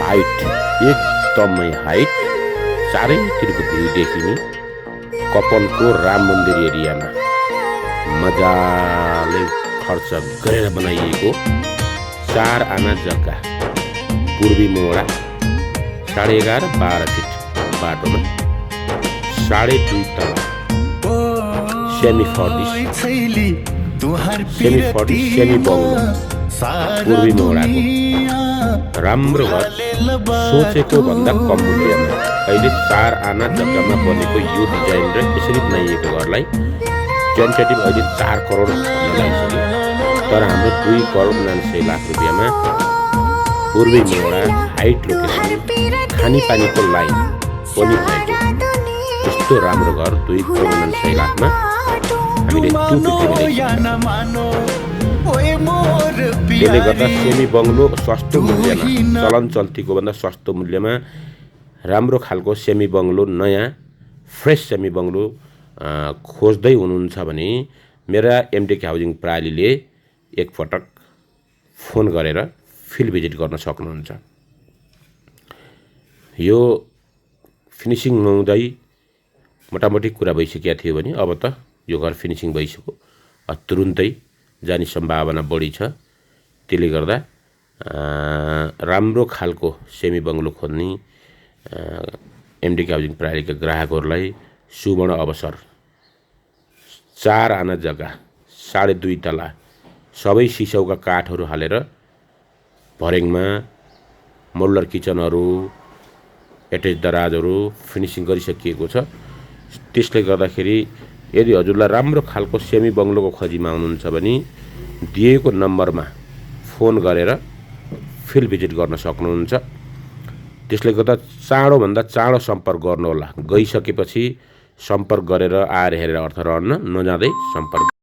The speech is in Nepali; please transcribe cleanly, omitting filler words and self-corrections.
हाइट एकदमै हाइट, चारैतिरको भ्यू देखिने कपनको राम मन्दिर एरियामा मजाले खर्च गरेर बनाइएको 4 आना जग्गा, पूर्वी मोडा 11.5-12 फिट बाटोमा 2.5 तला सेमी बङ्गलो पूर्वी मोडाको राम्रो घर, सोचेको भन्दा कम मूल्यमा। अहिले 4 आना जग्गामा बनेको यो डिजाइन र यसरी बनाइएको घरलाई टेन्टेटिभ अहिले 4 करोड भन्न लागिसक्यो। तर हाम्रो 2 करोड 99 लाख रुपियाँमा पूर्वी मोडा हाइट लोकेसन, खानेपानीको लाइन पनि भएको यस्तो राम्रो घर 2 करोड 99 लाखमा हामीले 250 त्यसले गर्दा सेमी बङ्गलो सस्तो मूल्यमा, चलन चल्तीको भन्दा सस्तो मूल्यमा राम्रो खालको सेमी बङ्गलो, नयाँ फ्रेस सेमी बङ्गलो खोज्दै हुनुहुन्छ भने मेरा एमटेक हाउसिङ प्रणालीले एकपटक फोन गरेर फिल्ड भिजिट गर्न सक्नुहुन्छ। यो फिनिसिङ नहुँदै मोटामोटी कुरा भइसकेको थियो भने अब त यो घर फिनिसिङ भइसक्यो, तुरुन्तै जाने सम्भावना बढी छ। त्यसले गर्दा राम्रो खालको सेमी बङ्गलो खोज्ने एमटेक हाउसिङ प्रणालीका ग्राहकहरूलाई सुवर्ण अवसर। 4 आना जग्गा, 2.5 तला, सबै सिसौका काठहरू हालेर भर्याङमा मोडुलर किचनहरू, एटेच दराजहरू फिनिसिङ गरिसकिएको छ। त्यसले गर्दाखेरि यदि हजुरलाई राम्रो खालको सेमी बङ्गलोको खोजीमा आउनुहुन्छ भने दिएको नम्बरमा फोन गरेर फिल्ड भिजिट गर्न सक्नुहुन्छ। त्यसले गर्दा चाँडोभन्दा चाँडो सम्पर्क गर्नुहोला। गइसकेपछि सम्पर्क गरेर आएर हेरेर अर्थ रहन्न, नजाँदै सम्पर्क